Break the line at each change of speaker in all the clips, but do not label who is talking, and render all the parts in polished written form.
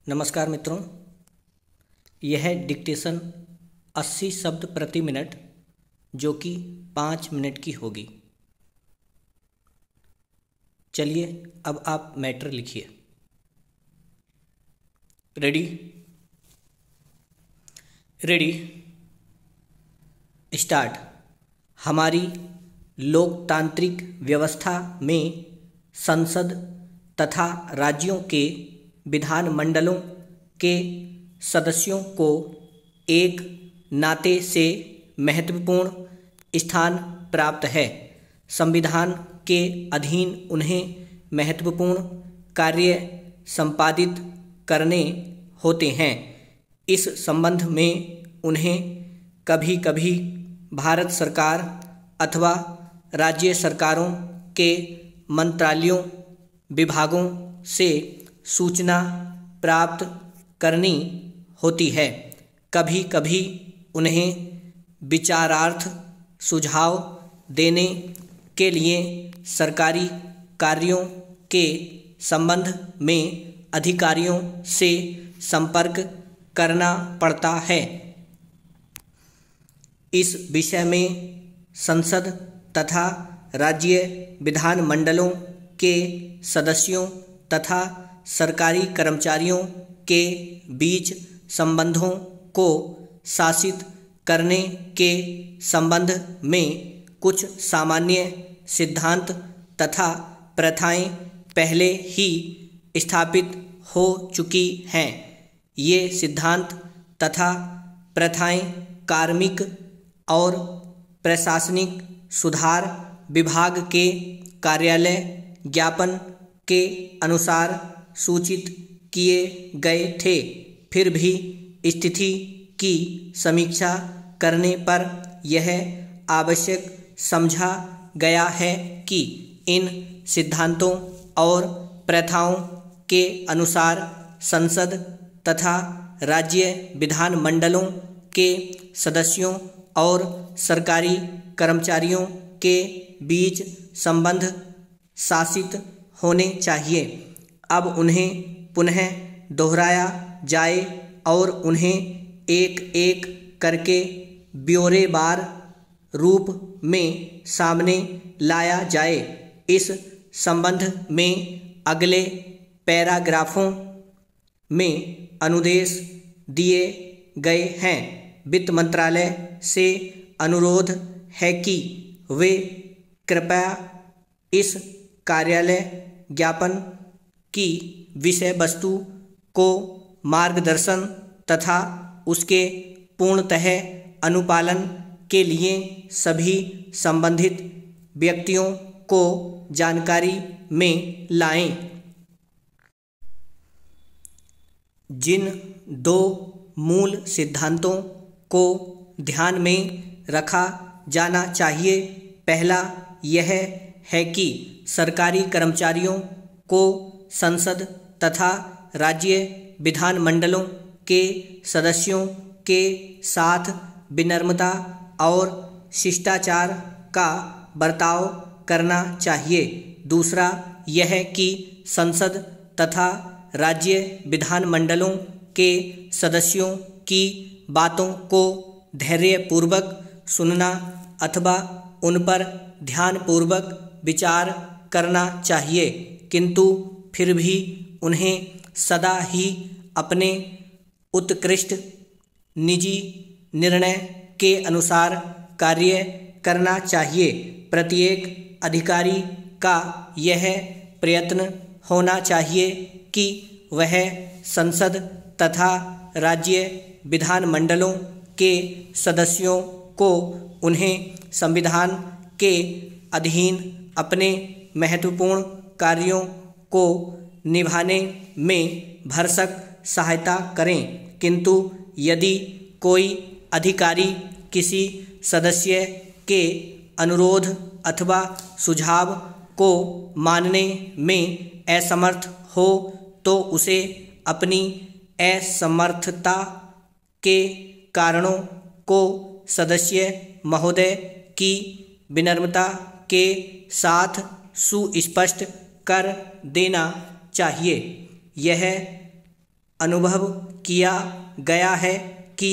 नमस्कार मित्रों, यह डिक्टेशन 80 शब्द प्रति मिनट जो कि 5 मिनट की होगी। चलिए अब आप मैटर लिखिए। Ready start. हमारी लोकतांत्रिक व्यवस्था में संसद तथा राज्यों के विधानमंडलों के सदस्यों को एक नाते से महत्वपूर्ण स्थान प्राप्त है। संविधान के अधीन उन्हें महत्वपूर्ण कार्य संपादित करने होते हैं। इस संबंध में उन्हें कभी कभी भारत सरकार अथवा राज्य सरकारों के मंत्रालयों विभागों से सूचना प्राप्त करनी होती है। कभी कभी उन्हें विचारार्थ सुझाव देने के लिए सरकारी कार्यों के संबंध में अधिकारियों से संपर्क करना पड़ता है। इस विषय में संसद तथा राज्य विधानमंडलों के सदस्यों तथा सरकारी कर्मचारियों के बीच संबंधों को शासित करने के संबंध में कुछ सामान्य सिद्धांत तथा प्रथाएं पहले ही स्थापित हो चुकी हैं। ये सिद्धांत तथा प्रथाएं कार्मिक और प्रशासनिक सुधार विभाग के कार्यालय ज्ञापन के अनुसार सूचित किए गए थे। फिर भी स्थिति की समीक्षा करने पर यह आवश्यक समझा गया है कि इन सिद्धांतों और प्रथाओं के अनुसार संसद तथा राज्य विधानमंडलों के सदस्यों और सरकारी कर्मचारियों के बीच संबंध शासित होने चाहिए। अब उन्हें पुनः दोहराया जाए और उन्हें एक एक करके ब्यौरेवार रूप में सामने लाया जाए। इस संबंध में अगले पैराग्राफों में अनुदेश दिए गए हैं। वित्त मंत्रालय से अनुरोध है कि वे कृपया इस कार्यालय ज्ञापन की विषय वस्तु को मार्गदर्शन तथा उसके पूर्णतः अनुपालन के लिए सभी संबंधित व्यक्तियों को जानकारी में लाएं। जिन दो मूल सिद्धांतों को ध्यान में रखा जाना चाहिए, पहला यह है कि सरकारी कर्मचारियों को संसद तथा राज्य विधानमंडलों के सदस्यों के साथ विनम्रता और शिष्टाचार का बर्ताव करना चाहिए। दूसरा यह कि संसद तथा राज्य विधानमंडलों के सदस्यों की बातों को धैर्यपूर्वक सुनना अथवा उन पर ध्यानपूर्वक विचार करना चाहिए, किंतु फिर भी उन्हें सदा ही अपने उत्कृष्ट निजी निर्णय के अनुसार कार्य करना चाहिए। प्रत्येक अधिकारी का यह प्रयत्न होना चाहिए कि वह संसद तथा राज्य विधानमंडलों के सदस्यों को उन्हें संविधान के अधीन अपने महत्वपूर्ण कार्यों को निभाने में भरसक सहायता करें। किंतु यदि कोई अधिकारी किसी सदस्य के अनुरोध अथवा सुझाव को मानने में असमर्थ हो तो उसे अपनी असमर्थता के कारणों को सदस्य महोदय की विनम्रता के साथ सुस्पष्ट कर देना चाहिए। यह अनुभव किया गया है कि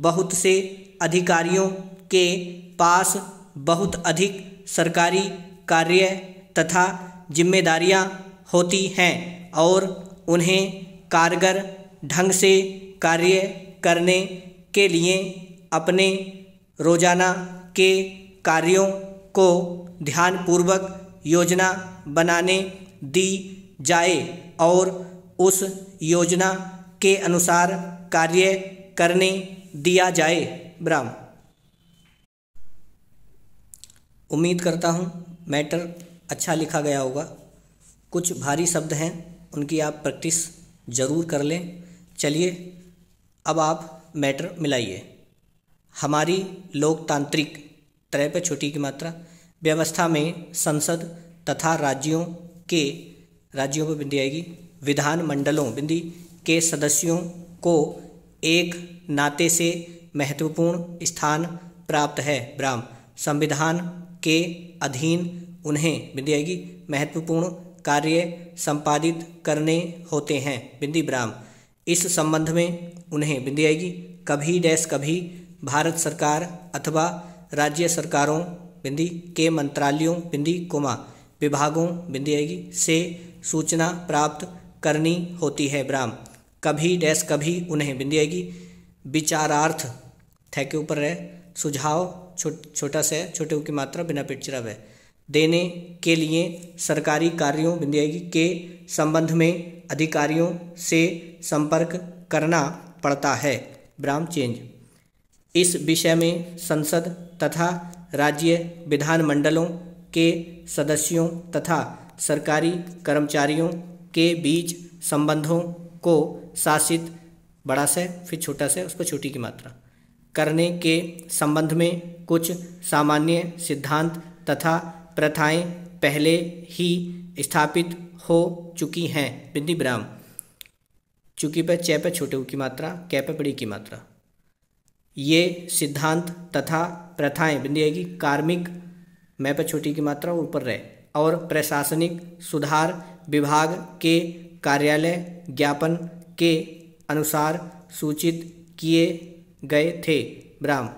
बहुत से अधिकारियों के पास बहुत अधिक सरकारी कार्य तथा जिम्मेदारियां होती हैं और उन्हें कारगर ढंग से कार्य करने के लिए अपने रोजाना के कार्यों को ध्यानपूर्वक योजना बनाने दी जाए और उस योजना के अनुसार कार्य करने दिया जाए। ब्राह्म। उम्मीद करता हूँ मैटर अच्छा लिखा गया होगा। कुछ भारी शब्द हैं, उनकी आप प्रैक्टिस ज़रूर कर लें। चलिए अब आप मैटर मिलाइए। हमारी लोकतांत्रिक तरह पे छोटी की मात्रा व्यवस्था में संसद तथा राज्यों पर बिंदी आएगी, विधान मंडलों बिंदी के सदस्यों को एक नाते से महत्वपूर्ण स्थान प्राप्त है। ब्राह्म। संविधान के अधीन उन्हें बिंदी आएगी महत्वपूर्ण कार्य संपादित करने होते हैं। बिंदी ब्राह्म। इस संबंध में उन्हें बिंदी आएगी कभी डैश कभी भारत सरकार अथवा राज्य सरकारों बिंदी के मंत्रालयों बिंदी कोमा विभागों बिंदी आएगी से सूचना प्राप्त करनी होती है। ब्राह्म। कभी डैश कभी उन्हें बिंदी आएगी विचारार्थ थे के ऊपर है सुझाव छोटा सा छोटे की मात्रा बिना पिक्चर है देने के लिए सरकारी कार्यों बिंदी आएगी के संबंध में अधिकारियों से संपर्क करना पड़ता है। ब्राह्म चेंज। इस विषय में संसद तथा राज्य विधानमंडलों के सदस्यों तथा सरकारी कर्मचारियों के बीच संबंधों को शासित बड़ा से फिर छोटा से उस पर छोटी की मात्रा करने के संबंध में कुछ सामान्य सिद्धांत तथा प्रथाएं पहले ही स्थापित हो चुकी हैं। बिंदी ब्राह्म। चूंकि पे चे पे छोटे की मात्रा कै पे बड़ी की मात्रा। ये सिद्धांत तथा प्रथाएं बिंदी आएगी कार्मिक मैं पे छोटी की मात्रा ऊपर रहे और प्रशासनिक सुधार विभाग के कार्यालय ज्ञापन के अनुसार सूचित किए गए थे। ब्राह्म।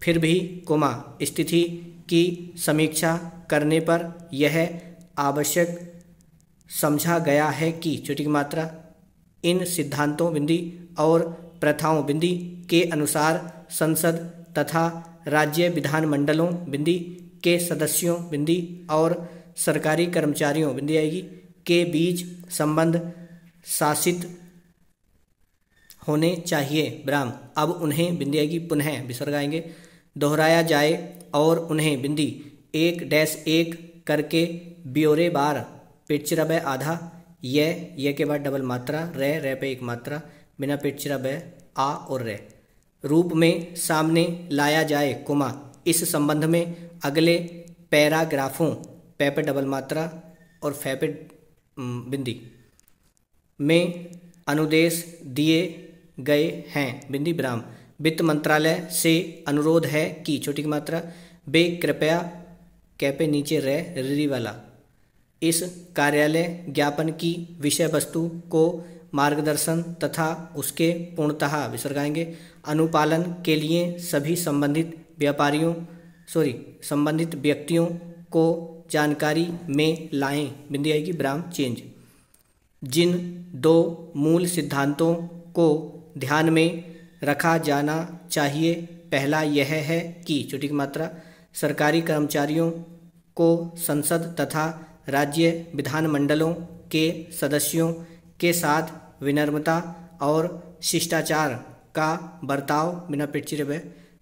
फिर भी कोमा स्थिति की समीक्षा करने पर यह आवश्यक समझा गया है कि छोटी की मात्रा इन सिद्धांतों बिंदी और प्रथाओं बिंदी के अनुसार संसद तथा राज्य विधानमंडलों बिंदी के सदस्यों बिंदी और सरकारी कर्मचारियों बिंदी आएगी के बीच संबंध शासित होने चाहिए। ब्राह्म। अब उन्हें बिंदी आएगी पुनः विसर्ग आएंगे दोहराया जाए और उन्हें बिंदी 1-1 करके ब्यौरेवार पिक्चर ब आधा ये के बाद डबल मात्रा रे पे एक मात्रा बिना पिक्चर ब आ और रे रूप में सामने लाया जाए कोमा इस संबंध में अगले पैराग्राफों पे डबल मात्रा और फे पे बिंदी में अनुदेश दिए गए हैं। बिंदी ब्राह्म। वित्त मंत्रालय से अनुरोध है कि छोटी की मात्रा वे कृपया कै पे नीचे री वाला इस कार्यालय ज्ञापन की विषय वस्तु को मार्गदर्शन तथा उसके पूर्णतः विसर्ग आएंगे अनुपालन के लिए सभी संबंधित व्यक्तियों को जानकारी में लाएं। बिंदी आएगी ब्राह्म चेंज। जिन 2 मूल सिद्धांतों को ध्यान में रखा जाना चाहिए पहला यह है कि छोटी की मात्रा सरकारी कर्मचारियों को संसद तथा राज्य विधानमंडलों के सदस्यों के साथ विनम्रता और शिष्टाचार का बर्ताव बिना पिक्चर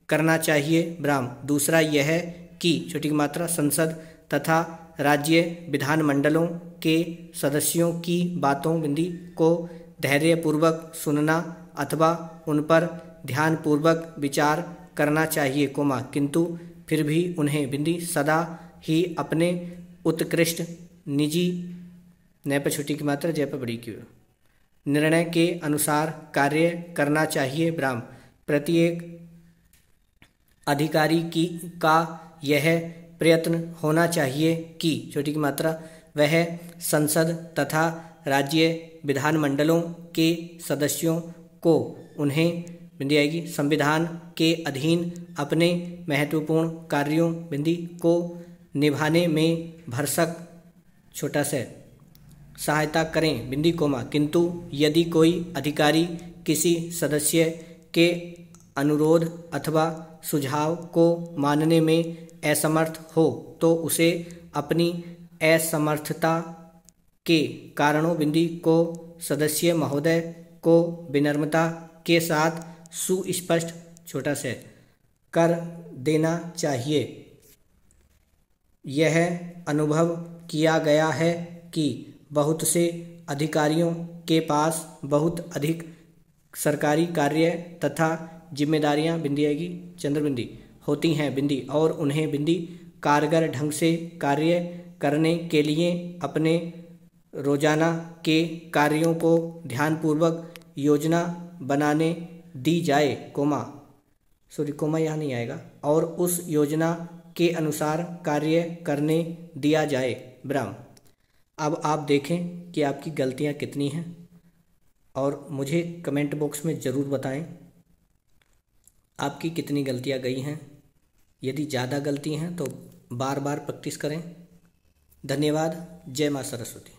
करना चाहिए। ब्राह्म। दूसरा यह है कि छोटी की मात्रा संसद तथा राज्य विधानमंडलों के सदस्यों की बातों बिंदी को धैर्यपूर्वक सुनना अथवा उन पर ध्यानपूर्वक विचार करना चाहिए कोमा किंतु फिर भी उन्हें बिंदी सदा ही अपने उत्कृष्ट निजी न पे छोटी की मात्रा जय पे बड़ी की निर्णय के अनुसार कार्य करना चाहिए। ब्राह्म। प्रत्येक अधिकारी का यह प्रयत्न होना चाहिए कि छोटी की मात्रा वह संसद तथा राज्य विधानमंडलों के सदस्यों को उन्हें बिंदी आएगी संविधान के अधीन अपने महत्वपूर्ण कार्यों बिंदी को निभाने में भरसक छोटा सा सहायता करें बिंदी कोमा, किंतु यदि कोई अधिकारी किसी सदस्य के अनुरोध अथवा सुझाव को मानने में असमर्थ हो तो उसे अपनी असमर्थता के कारणों बिंदी को सदस्य महोदय को विनम्रता के साथ सुस्पष्ट छोटा सा कर देना चाहिए। यह अनुभव किया गया है कि बहुत से अधिकारियों के पास बहुत अधिक सरकारी कार्य तथा जिम्मेदारियां बिंदी आएगी चंद्र बिंदी होती हैं बिंदी और उन्हें बिंदी कारगर ढंग से कार्य करने के लिए अपने रोजाना के कार्यों को ध्यानपूर्वक योजना बनाने दी जाए कोमा यहाँ नहीं आएगा और उस योजना के अनुसार कार्य करने दिया जाए ब्राह्म। अब आप देखें कि आपकी गलतियां कितनी हैं और मुझे कमेंट बॉक्स में ज़रूर बताएं आपकी कितनी गलतियां गई हैं। यदि ज़्यादा गलती हैं तो बार बार प्रैक्टिस करें। धन्यवाद। जय माँ सरस्वती।